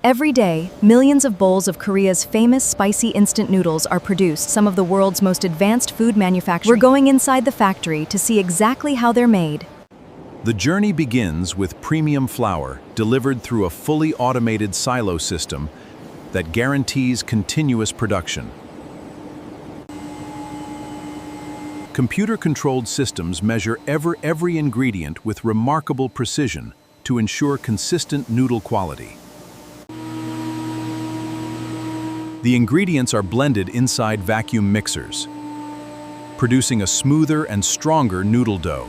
Every day, millions of bowls of Korea's famous spicy instant noodles are produced, some of the world's most advanced food manufacturing. We're going inside the factory to see exactly how they're made. The journey begins with premium flour delivered through a fully automated silo system that guarantees continuous production. Computer-controlled systems measure every ingredient with remarkable precision to ensure consistent noodle quality. The ingredients are blended inside vacuum mixers, producing a smoother and stronger noodle dough.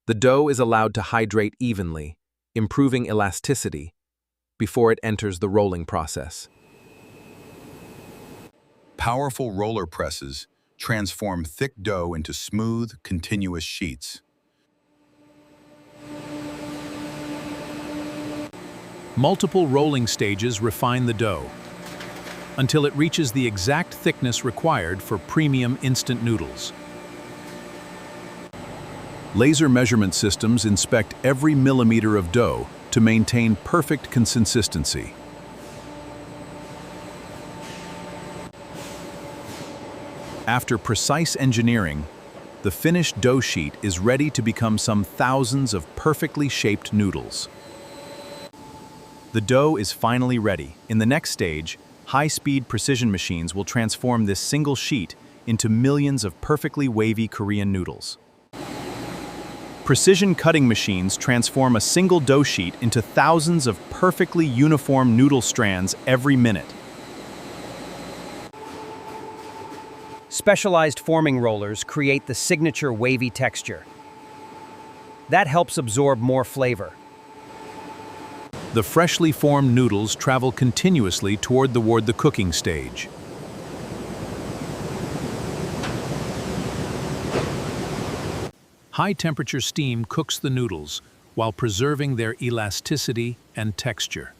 The dough is allowed to hydrate evenly, improving elasticity, before it enters the rolling process. Powerful roller presses transform thick dough into smooth, continuous sheets. Multiple rolling stages refine the dough until it reaches the exact thickness required for premium instant noodles. Laser measurement systems inspect every millimeter of dough to maintain perfect consistency. After precise engineering, the finished dough sheet is ready to become some thousands of perfectly shaped noodles. The dough is finally ready. In the next stage, high-speed precision machines will transform this single sheet into millions of perfectly wavy Korean noodles. Precision cutting machines transform a single dough sheet into thousands of perfectly uniform noodle strands every minute. Specialized forming rollers create the signature wavy texture. That helps absorb more flavor. The freshly formed noodles travel continuously toward the cooking stage. High-temperature steam cooks the noodles while preserving their elasticity and texture.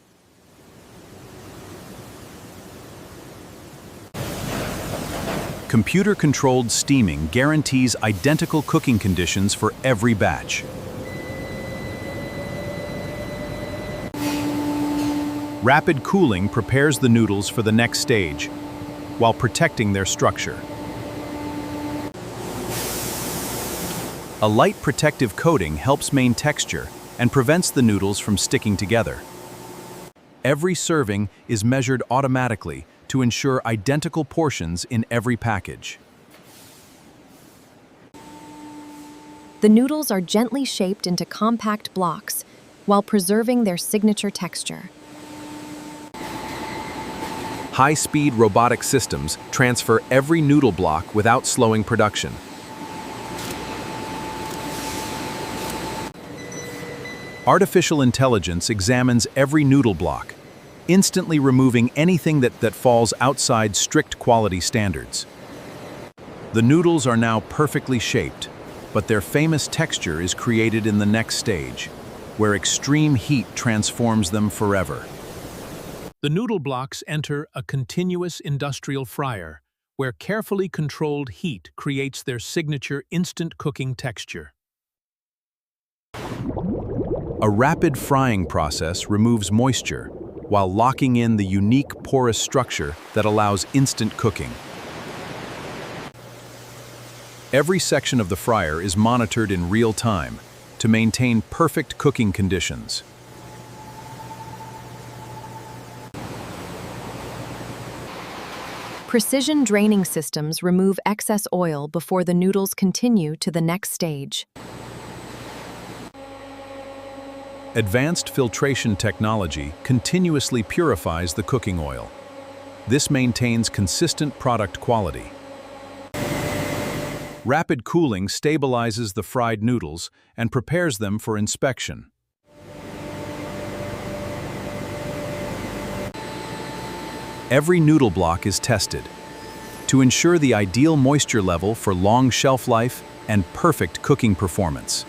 Computer-controlled steaming guarantees identical cooking conditions for every batch. Rapid cooling prepares the noodles for the next stage, while protecting their structure. A light protective coating helps maintain texture and prevents the noodles from sticking together. Every serving is measured automatically to ensure identical portions in every package. The noodles are gently shaped into compact blocks while preserving their signature texture. High-speed robotic systems transfer every noodle block without slowing production. Artificial intelligence examines every noodle block, instantly removing anything that falls outside strict quality standards. The noodles are now perfectly shaped, but their famous texture is created in the next stage, where extreme heat transforms them forever. The noodle blocks enter a continuous industrial fryer, where carefully controlled heat creates their signature instant cooking texture. A rapid frying process removes moisture, while locking in the unique porous structure that allows instant cooking. Every section of the fryer is monitored in real time to maintain perfect cooking conditions. Precision draining systems remove excess oil before the noodles continue to the next stage. Advanced filtration technology continuously purifies the cooking oil. This maintains consistent product quality. Rapid cooling stabilizes the fried noodles and prepares them for inspection. Every noodle block is tested to ensure the ideal moisture level for long shelf life and perfect cooking performance.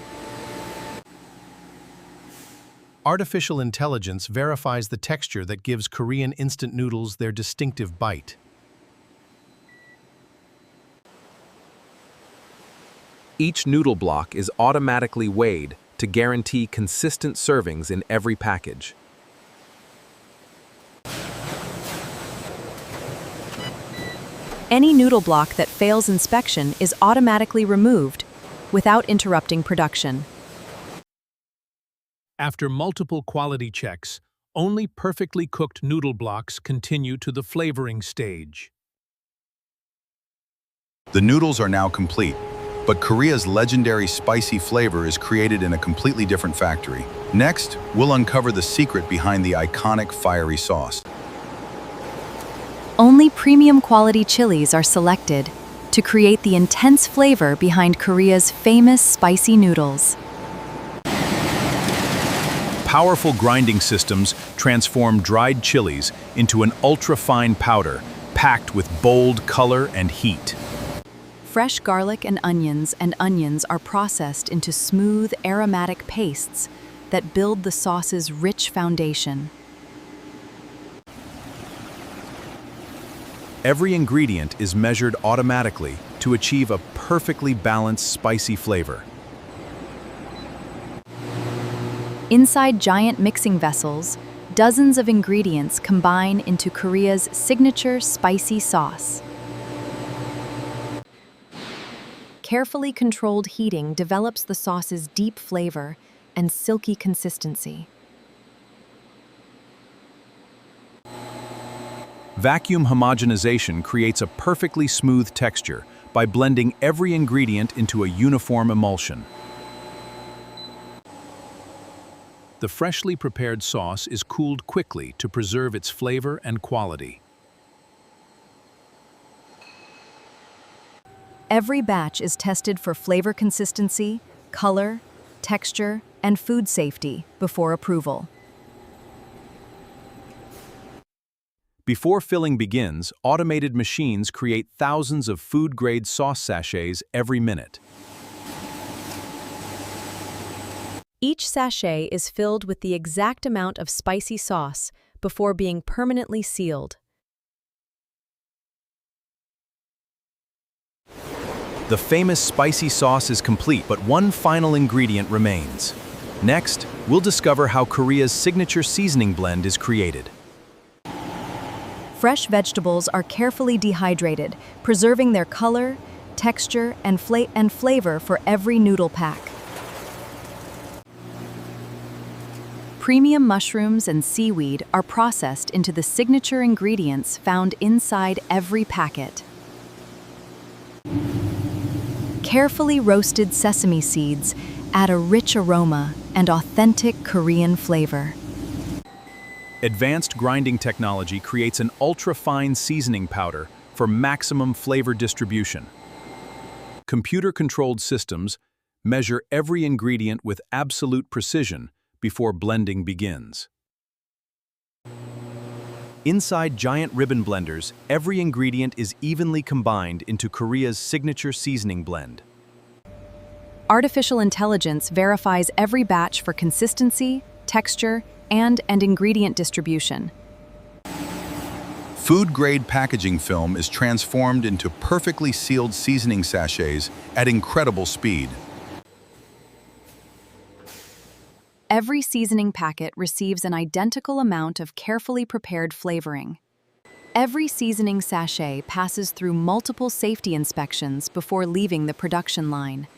Artificial intelligence verifies the texture that gives Korean instant noodles their distinctive bite. Each noodle block is automatically weighed to guarantee consistent servings in every package. Any noodle block that fails inspection is automatically removed without interrupting production. After multiple quality checks, only perfectly cooked noodle blocks continue to the flavoring stage. The noodles are now complete, but Korea's legendary spicy flavor is created in a completely different factory. Next, we'll uncover the secret behind the iconic fiery sauce. Only premium quality chilies are selected to create the intense flavor behind Korea's famous spicy noodles. Powerful grinding systems transform dried chilies into an ultra-fine powder, packed with bold color and heat. Fresh garlic and onions are processed into smooth, aromatic pastes that build the sauce's rich foundation. Every ingredient is measured automatically to achieve a perfectly balanced spicy flavor. Inside giant mixing vessels, dozens of ingredients combine into Korea's signature spicy sauce. Carefully controlled heating develops the sauce's deep flavor and silky consistency. Vacuum homogenization creates a perfectly smooth texture by blending every ingredient into a uniform emulsion. The freshly prepared sauce is cooled quickly to preserve its flavor and quality. Every batch is tested for flavor consistency, color, texture, and food safety before approval. Before filling begins, automated machines create thousands of food-grade sauce sachets every minute. Each sachet is filled with the exact amount of spicy sauce before being permanently sealed. The famous spicy sauce is complete, but one final ingredient remains. Next, we'll discover how Korea's signature seasoning blend is created. Fresh vegetables are carefully dehydrated, preserving their color, texture, and flavor for every noodle pack. Premium mushrooms and seaweed are processed into the signature ingredients found inside every packet. Carefully roasted sesame seeds add a rich aroma and authentic Korean flavor. Advanced grinding technology creates an ultra-fine seasoning powder for maximum flavor distribution. Computer-controlled systems measure every ingredient with absolute precision before blending begins. Inside giant ribbon blenders, every ingredient is evenly combined into Korea's signature seasoning blend. Artificial intelligence verifies every batch for consistency, texture, and ingredient distribution. Food-grade packaging film is transformed into perfectly sealed seasoning sachets at incredible speed. Every seasoning packet receives an identical amount of carefully prepared flavoring. Every seasoning sachet passes through multiple safety inspections before leaving the production line.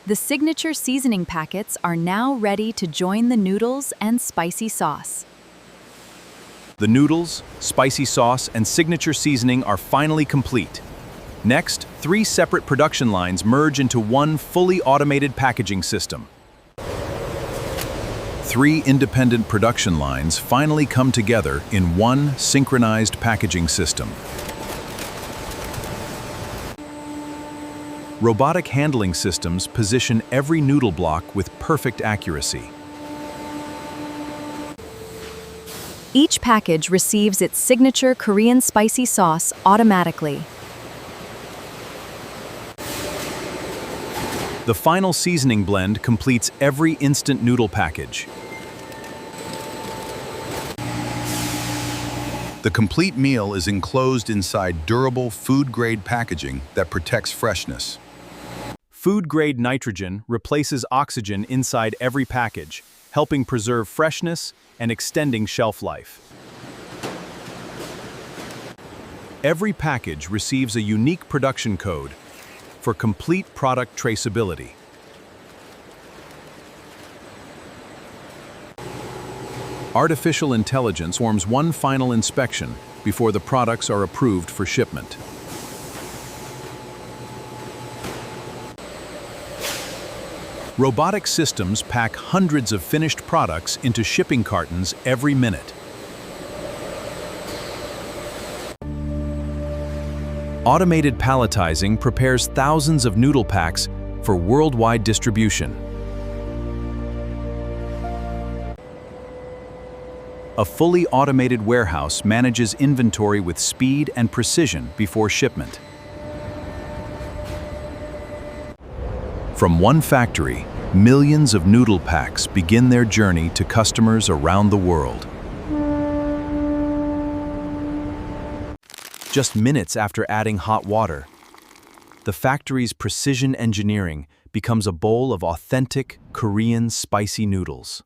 The signature seasoning packets are now ready to join the noodles and spicy sauce. The noodles, spicy sauce, and signature seasoning are finally complete. Next, 3 separate production lines merge into one fully automated packaging system. 3 independent production lines finally come together in one synchronized packaging system. Robotic handling systems position every noodle block with perfect accuracy. Each package receives its signature Korean spicy sauce automatically. The final seasoning blend completes every instant noodle package. The complete meal is enclosed inside durable food-grade packaging that protects freshness. Food-grade nitrogen replaces oxygen inside every package, helping preserve freshness and extending shelf life. Every package receives a unique production code for complete product traceability. Artificial intelligence forms one final inspection before the products are approved for shipment. Robotic systems pack hundreds of finished products into shipping cartons every minute. Automated palletizing prepares thousands of noodle packs for worldwide distribution. A fully automated warehouse manages inventory with speed and precision before shipment. From one factory, millions of noodle packs begin their journey to customers around the world. Just minutes after adding hot water, the factory's precision engineering becomes a bowl of authentic Korean spicy noodles.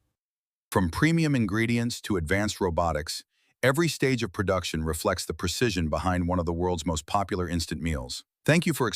From premium ingredients to advanced robotics, every stage of production reflects the precision behind one of the world's most popular instant meals. Thank you for